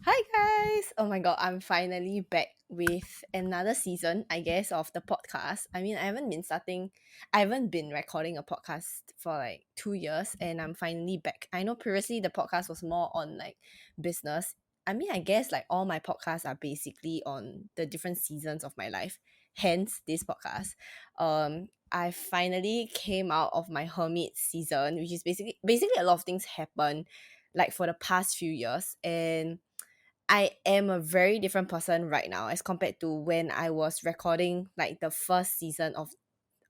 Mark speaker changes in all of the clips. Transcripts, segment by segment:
Speaker 1: Hi guys! Oh my god, I'm finally back with another season, I guess, of the podcast. I mean, I haven't been recording a podcast for like 2 years and I'm finally back. I know previously the podcast was more on like business. I mean, I guess like all my podcasts are basically on the different seasons of my life, hence this podcast. I finally came out of my hermit season, which is basically a lot of things happen like for the past few years, and I am a very different person right now as compared to when I was recording like the first season of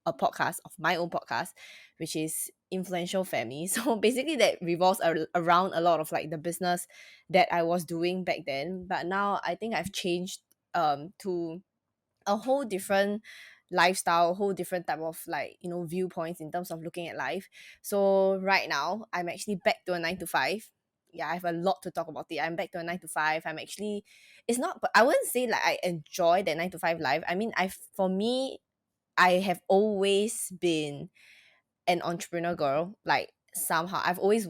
Speaker 1: a podcast, of my own podcast, which is Influential Family. So basically that revolves around a lot of like the business that I was doing back then. But now I think I've changed to a whole different lifestyle, a whole different type of like, viewpoints in terms of looking at life. So right now I'm actually back to a 9 to 5. Yeah, I have a lot to talk about it. I'm back to a 9 to 5. I'm actually, it's not, but I wouldn't say like I enjoy that 9 to 5 life. I mean, for me, I have always been an entrepreneur girl. Like somehow I've always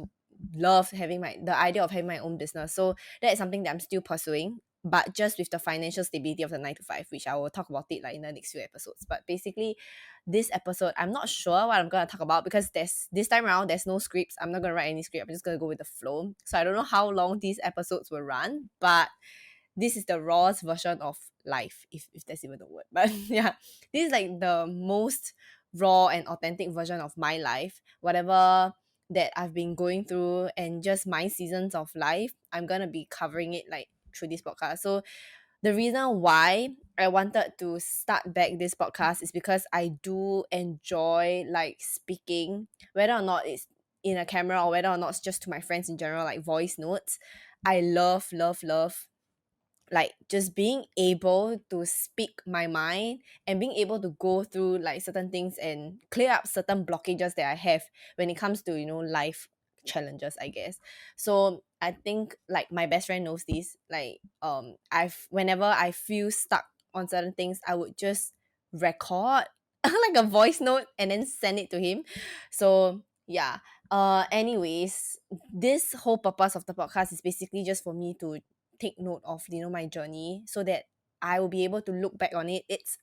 Speaker 1: loved having the idea of having my own business. So that is something that I'm still pursuing, but just with the financial stability of the 9 to 5, which I will talk about it like in the next few episodes. But basically, this episode, I'm not sure what I'm gonna talk about because there's this time around there's no scripts. I'm not gonna write any script. I'm just gonna go with the flow. So I don't know how long these episodes will run, but this is the rawest version of life, if that's even a word. But yeah, this is like the most raw and authentic version of my life. Whatever that I've been going through and just my seasons of life, I'm gonna be covering it like through this podcast. So the reason why I wanted to start back this podcast is because I do enjoy like speaking, whether or not it's in a camera or whether or not it's just to my friends in general, like voice notes. I love like just being able to speak my mind and being able to go through like certain things and clear up certain blockages that I have when it comes to life challenges, I guess. So I think like my best friend knows this, like I've whenever I feel stuck on certain things, I would just record like a voice note and then send it to him. So yeah, anyways, this whole purpose of the podcast is basically just for me to take note of my journey so that I will be able to look back on it. It's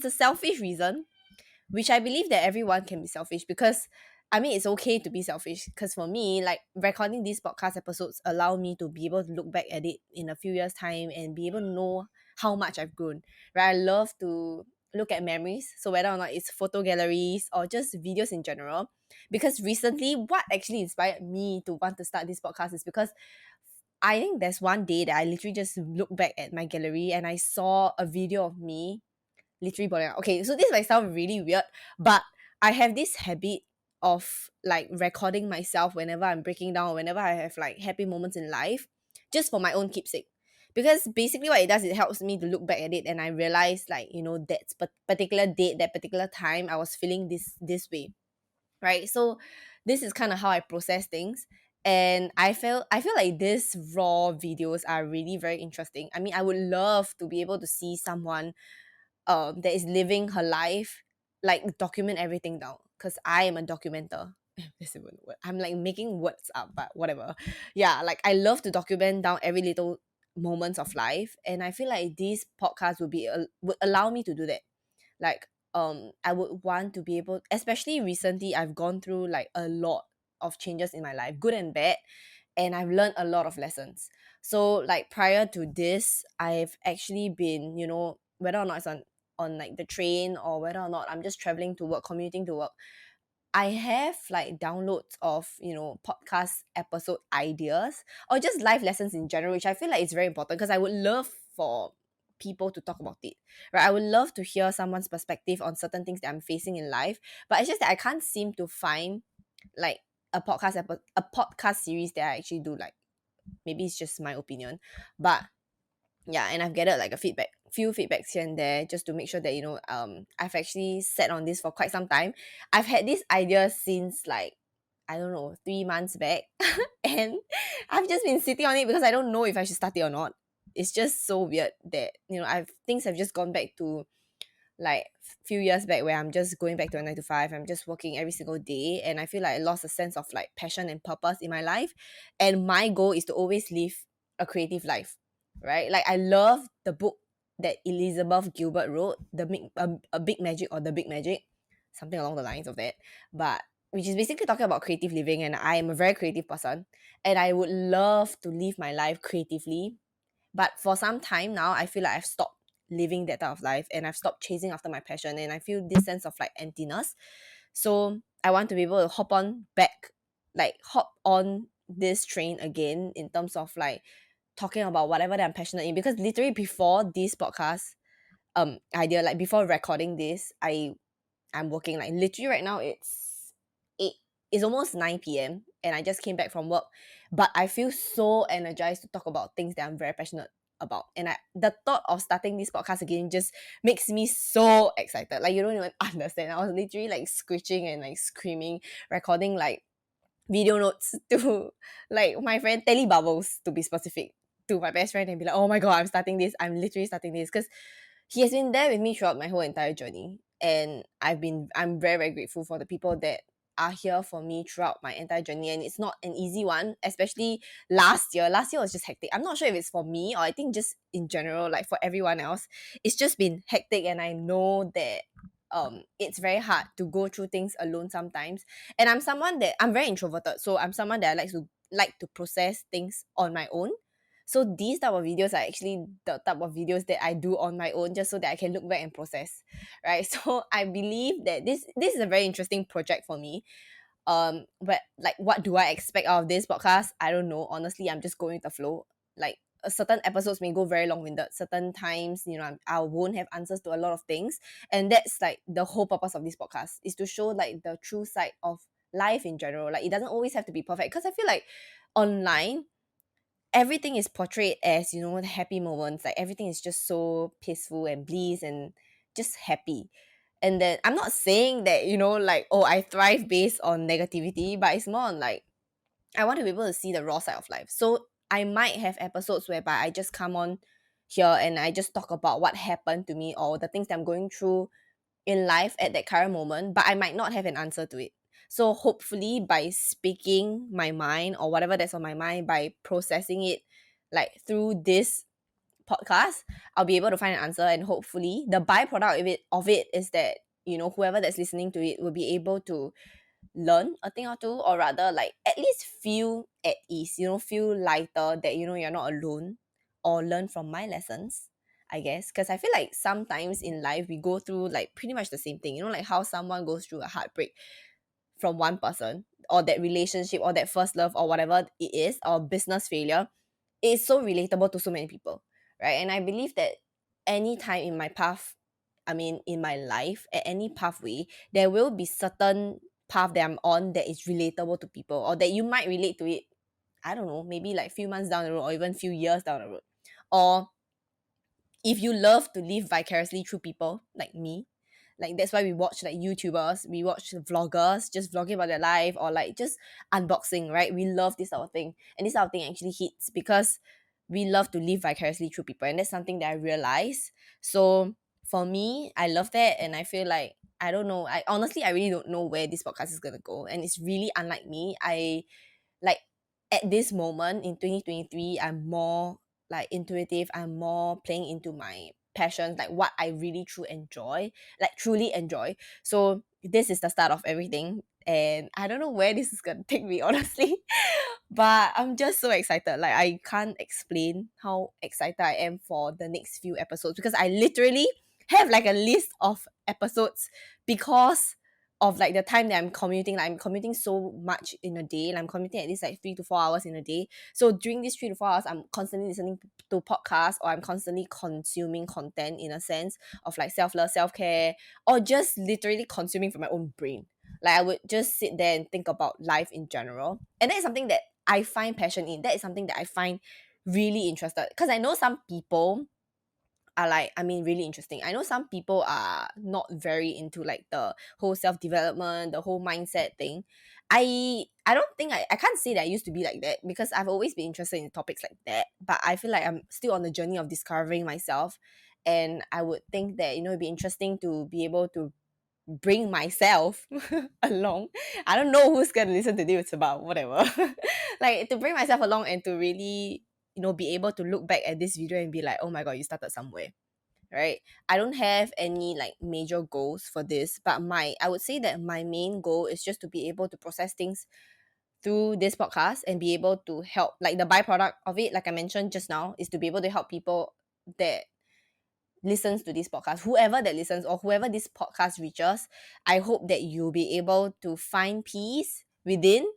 Speaker 1: a selfish reason, which I believe that everyone can be selfish because I mean it's okay to be selfish because for me, like recording these podcast episodes allow me to be able to look back at it in a few years' time and be able to know how much I've grown. Right? I love to look at memories. So whether or not it's photo galleries or just videos in general. Because recently what actually inspired me to want to start this podcast is because I think there's one day that I literally just looked back at my gallery and I saw a video of me literally bawling out. Okay, so this might sound really weird, but I have this habit of like recording myself whenever I'm breaking down or whenever I have like happy moments in life, just for my own keepsake. Because basically what it does, it helps me to look back at it and I realize like, that particular date, that particular time I was feeling this way, right? So this is kind of how I process things. And I feel like these raw videos are really very interesting. I mean, I would love to be able to see someone that is living her life, like document everything down. Because I am a documenter. This is a word. I'm like making words up, but whatever. Yeah, like I love to document down every little moments of life, and I feel like these podcasts would allow me to do that. Like I would want to be able, especially recently I've gone through like a lot of changes in my life, good and bad, and I've learned a lot of lessons. So like prior to this, I've actually been, whether or not it's on like the train or whether or not I'm just traveling to work, commuting to work, I have like downloads of, podcast episode ideas or just life lessons in general, which I feel like it's very important because I would love for people to talk about it. Right? I would love to hear someone's perspective on certain things that I'm facing in life. But it's just that I can't seem to find like a podcast series that I actually do like. Maybe it's just my opinion. But yeah, and I've gathered like a few feedbacks here and there just to make sure that I've actually sat on this for quite some time. I've had this idea since like I don't know 3 months back, and I've just been sitting on it because I don't know if I should start it or not. It's just so weird that I've things have just gone back to like few years back where I'm just going back to a 9 to 5. I'm just working every single day, and I feel like I lost a sense of like passion and purpose in my life. And my goal is to always live a creative life, right? Like I love the book that Elizabeth Gilbert wrote, a Big Magic or the Big Magic, something along the lines of that. But which is basically talking about creative living, and I am a very creative person, and I would love to live my life creatively. But for some time now, I feel like I've stopped living that type of life, and I've stopped chasing after my passion, and I feel this sense of like emptiness. So I want to be able to hop on this train again in terms of like talking about whatever that I'm passionate in. Because literally before this podcast idea, like before recording this, I'm working like literally right now eight it's almost 9 p.m. and I just came back from work. But I feel so energized to talk about things that I'm very passionate about. And the thought of starting this podcast again just makes me so excited. Like you don't even understand. I was literally like screeching and like screaming, recording like video notes to like my friend Telly Bubbles, to be specific, to my best friend, and be like, oh my god, I'm literally starting this, because he has been there with me throughout my whole entire journey. And I'm very, very grateful for the people that are here for me throughout my entire journey. And it's not an easy one, especially last year was just hectic. I'm not sure if it's for me, or I think just in general, like for everyone else, it's just been hectic. And I know that it's very hard to go through things alone sometimes. And I'm very introverted, so I'm someone that I like to process things on my own. So these type of videos are actually the type of videos that I do on my own, just so that I can look back and process, right? So I believe that this is a very interesting project for me. But like, what do I expect out of this podcast? I don't know. Honestly, I'm just going with the flow. Like certain episodes may go very long-winded. Certain times, I won't have answers to a lot of things, and that's like the whole purpose of this podcast, is to show like the true side of life in general. Like it doesn't always have to be perfect, because I feel like online everything is portrayed as, the happy moments. Like everything is just so peaceful and bliss and just happy. And then I'm not saying that, like, oh, I thrive based on negativity, but it's more on like, I want to be able to see the raw side of life. So I might have episodes whereby I just come on here and I just talk about what happened to me, or the things that I'm going through in life at that current moment, but I might not have an answer to it. So hopefully by speaking my mind, or whatever that's on my mind, by processing it like through this podcast, I'll be able to find an answer. And hopefully the byproduct of it is that, whoever that's listening to it will be able to learn a thing or two, or rather like at least feel at ease, feel lighter, that you're not alone, or learn from my lessons, I guess. Because I feel like sometimes in life we go through like pretty much the same thing, like how someone goes through a heartbreak from one person, or that relationship, or that first love, or whatever it is, or business failure. It's so relatable to so many people, right? And I believe that any time in my path, I mean in my life, at any pathway, there will be certain path that I'm on that is relatable to people, or that you might relate to it, I don't know, maybe like few months down the road, or even few years down the road. Or if you love to live vicariously through people like me, like that's why we watch like YouTubers, we watch vloggers just vlogging about their life, or like just unboxing, right? We love this sort of thing. And this sort of thing actually hits because we love to live vicariously through people. And that's something that I realized. So for me, I love that. And I feel like, I don't know, I really don't know where this podcast is gonna go. And it's really unlike me. I like, at this moment in 2023, I'm more like intuitive. I'm more playing into my passions, like what I really truly enjoy. So this is the start of everything. And I don't know where this is gonna take me, honestly. But I'm just so excited. Like I can't explain how excited I am for the next few episodes, because I literally have like a list of episodes, because of like the time that I'm commuting. Like I'm commuting so much in a day. Like I'm commuting at least like 3 to 4 hours in a day. So during these 3 to 4 hours, I'm constantly listening to podcasts, or I'm constantly consuming content, in a sense of like self-love, self-care, or just literally consuming from my own brain. Like I would just sit there and think about life in general. And that is something that I find passion in. That is something that I find really interested. Because I know some people are like, I mean, really interesting. I know some people are not very into like the whole self-development, the whole mindset thing. I don't think I can't say that I used to be like that, because I've always been interested in topics like that. But I feel like I'm still on the journey of discovering myself. And I would think that, it'd be interesting to be able to bring myself along. I don't know who's gonna listen to this, about whatever. Like to bring myself along and to really be able to look back at this video and be like, oh my god, you started somewhere, right? I don't have any like major goals for this, but I would say that my main goal is just to be able to process things through this podcast and be able to help, like the byproduct of it, like I mentioned just now, is to be able to help people that listens to this podcast, whoever that listens or whoever this podcast reaches. I hope that you'll be able to find peace within,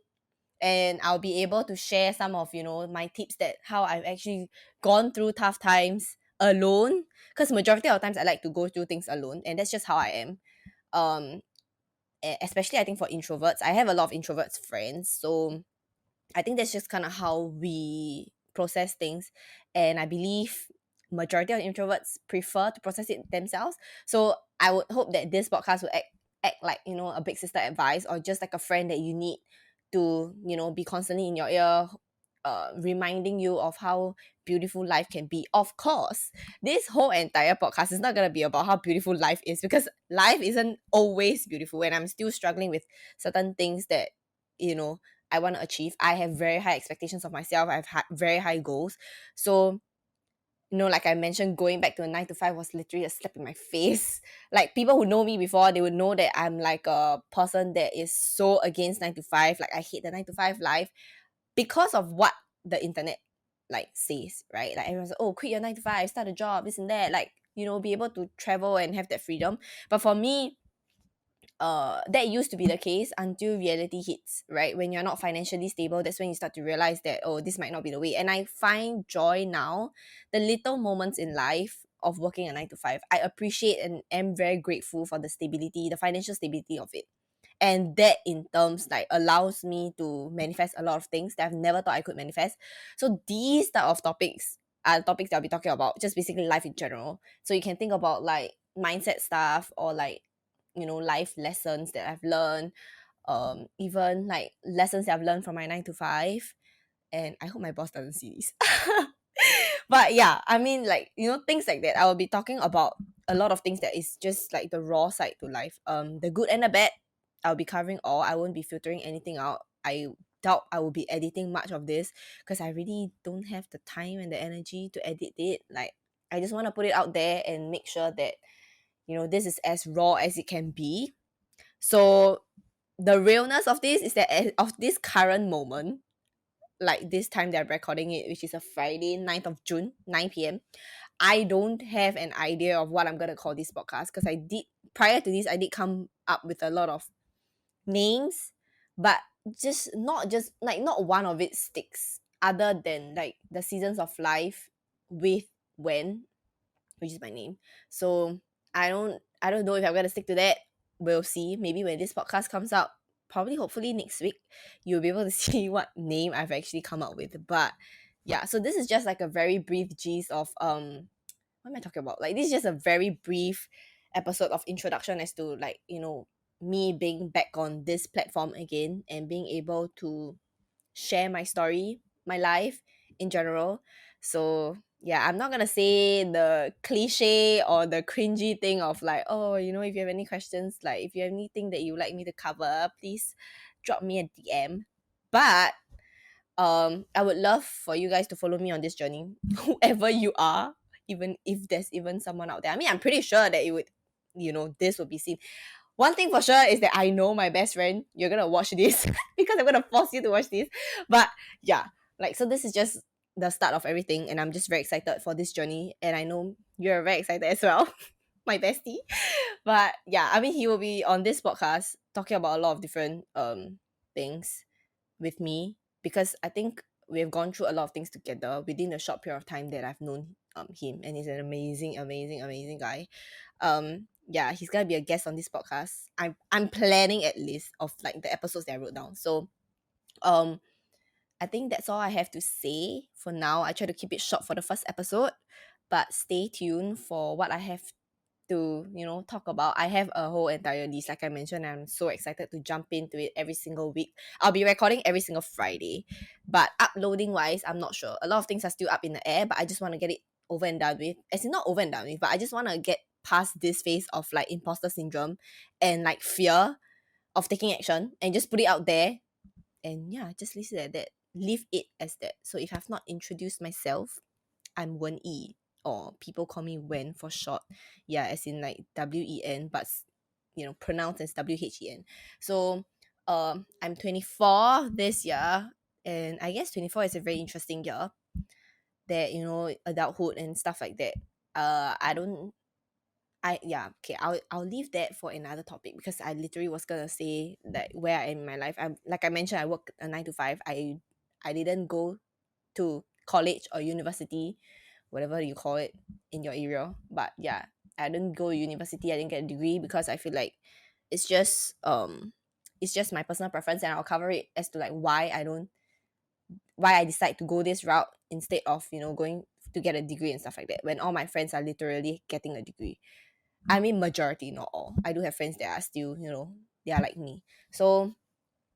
Speaker 1: and I'll be able to share some of my tips, that how I've actually gone through tough times alone, because majority of times I like to go through things alone, and that's just how I am. um Especially I think for introverts, I have a lot of introverts friends, so I think that's just kind of how we process things. And I believe majority of introverts prefer to process it themselves. So I would hope that this podcast will act like, a big sister advice, or just like a friend that you need to, be constantly in your ear, reminding you of how beautiful life can be. Of course, this whole entire podcast is not going to be about how beautiful life is, because life isn't always beautiful, and I'm still struggling with certain things that, I want to achieve. I have very high expectations of myself. I have very high goals. So, like I mentioned, going back to a 9 to 5 was literally a slap in my face. Like, people who know me before, they would know that I'm like a person that is so against 9 to 5. Like, I hate the 9 to 5 life because of what the internet like says, right? Like, everyone's like, oh, quit your 9 to 5, start a job, this and that. Like, be able to travel and have that freedom. But for me, that used to be the case until reality hits, right? When you're not financially stable, that's when you start to realize that, oh, this might not be the way. And I find joy now, the little moments in life of working a 9 to 5. I appreciate and am very grateful for the stability, the financial stability of it. And that in terms like allows me to manifest a lot of things that I've never thought I could manifest. So these type of topics are topics that I'll be talking about, just basically life in general. So you can think about like mindset stuff, or like, life lessons that I've learned, even like lessons that I've learned from my 9 to 5. And I hope my boss doesn't see this. But yeah, I mean, like, things like that. I will be talking about a lot of things that is just like the raw side to life. The good and the bad, I'll be covering all. I won't be filtering anything out. I doubt I will be editing much of this, because I really don't have the time and the energy to edit it. Like, I just want to put it out there and make sure that, this is as raw as it can be. So the realness of this is that of this current moment, like this time that I'm recording it, which is a Friday, 9th of June, 9 p.m., I don't have an idea of what I'm going to call this podcast, because prior to this, I did come up with a lot of names, but not one of it sticks, other than like the seasons of life with when, which is my name. So I don't know if I'm gonna stick to that. We'll see. Maybe when this podcast comes out, probably hopefully next week, you'll be able to see what name I've actually come up with. But yeah, so this is just like a very brief gist of what am I talking about? Like, this is just a very brief episode of introduction as to, like, me being back on this platform again and being able to share my story, my life in general. So yeah, I'm not gonna say the cliche or the cringy thing of like, oh, if you have any questions, like if you have anything that you would like me to cover, please drop me a DM. But I would love for you guys to follow me on this journey, whoever you are, even if there's even someone out there. I mean, I'm pretty sure that it would, this will be seen. One thing for sure is that I know my best friend, you're gonna watch this because I'm gonna force you to watch this. But yeah, like, so this is just the start of everything, and I'm just very excited for this journey. And I know you're very excited as well, my bestie. But yeah, I mean, he will be on this podcast talking about a lot of different things with me, because I think we have gone through a lot of things together within the short period of time that I've known him, and he's an amazing, amazing, amazing guy. Yeah, he's gonna be a guest on this podcast. I'm planning at least of like the episodes that I wrote down. So um I think that's all I have to say for now. I try to keep it short for the first episode, but stay tuned for what I have to, talk about. I have a whole entire list, like I mentioned. I'm so excited to jump into it every single week. I'll be recording every single Friday, but uploading wise, I'm not sure. A lot of things are still up in the air, but I just want to get it over and done with. As in, not over and done with, but I just want to get past this phase of like imposter syndrome and like fear of taking action, and just put it out there. And yeah, just leave it at that. leave it as that. So if I've not introduced myself, I'm Wen Yi, or people call me Wen for short. Yeah, as in like WEN, but pronounced as WHEN. So I'm 24 this year, and I guess 24 is a very interesting year. That adulthood and stuff like that. I don't. I yeah okay. I'll leave that for another topic, because I literally was gonna say that where I am in my life. I'm like I mentioned, I work a 9 to 5. I didn't go to college or university, whatever you call it in your area. But yeah, I didn't go to university. I didn't get a degree because I feel like it's just it's just my personal preference, and I'll cover it as to like why I decide to go this route instead of going to get a degree and stuff like that, when all my friends are literally getting a degree. I mean, majority, not all. I do have friends that are still, they are like me. So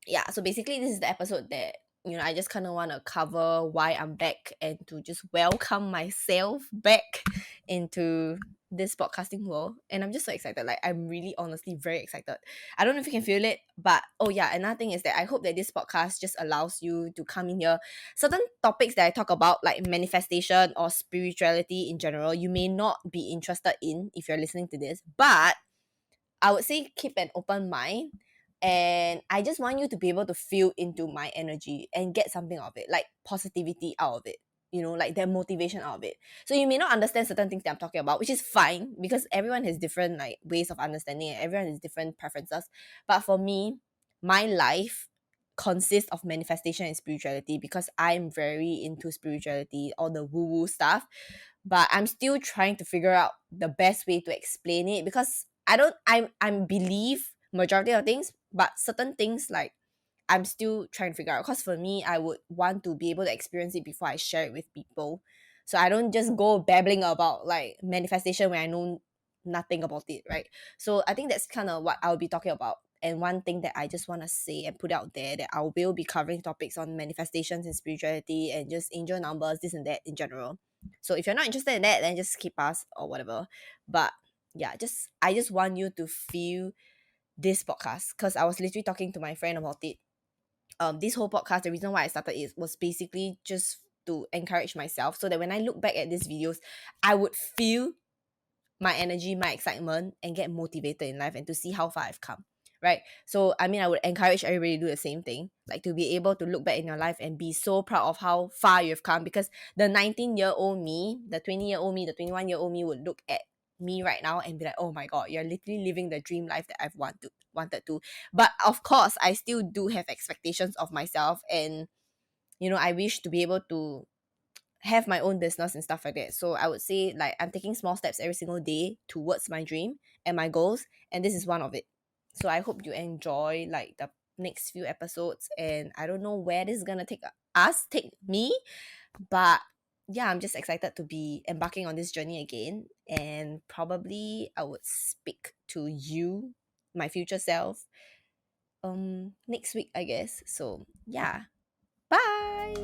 Speaker 1: yeah, so basically this is the episode that I just kind of want to cover why I'm back, and to just welcome myself back into this podcasting world. And I'm just so excited. Like, I'm really honestly very excited. I don't know if you can feel it, but oh yeah, another thing is that I hope that this podcast just allows you to come in here. Certain topics that I talk about, like manifestation or spirituality in general, you may not be interested in if you're listening to this, but I would say keep an open mind, and I just want you to be able to feel into my energy and get something out of it, like positivity out of it, like that motivation out of it. So you may not understand certain things that I'm talking about, which is fine, because everyone has different like ways of understanding, and everyone has different preferences. But for me, my life consists of manifestation and spirituality, because I'm very into spirituality, all the woo-woo stuff. But I'm still trying to figure out the best way to explain it, because I believe majority of things, but certain things, like, I'm still trying to figure out, because for me, I would want to be able to experience it before I share it with people. So I don't just go babbling about like manifestation when I know nothing about it, right? So I think that's kind of what I'll be talking about. And one thing that I just want to say and put out there, that I will be covering topics on manifestations and spirituality and just angel numbers, this and that in general. So if you're not interested in that, then just skip us or whatever. But yeah, I just want you to feel this podcast, because I was literally talking to my friend about it. This whole podcast, the reason why I started it was basically just to encourage myself, so that when I look back at these videos, I would feel my energy, my excitement, and get motivated in life, and to see how far I've come. Right. So I mean, I would encourage everybody to do the same thing, like to be able to look back in your life and be so proud of how far you've come, because the 19-year-old me, the 20-year-old me, the 21-year-old me would look at me right now and be like, oh my god, you're literally living the dream life that I've wanted to. But of course, I still do have expectations of myself, and I wish to be able to have my own business and stuff like that. So I would say, like, I'm taking small steps every single day towards my dream and my goals, and this is one of it. So I hope you enjoy like the next few episodes, and I don't know where this is gonna take me, but yeah, I'm just excited to be embarking on this journey again, and probably I would speak to you, my future self, next week, I guess. So yeah, bye.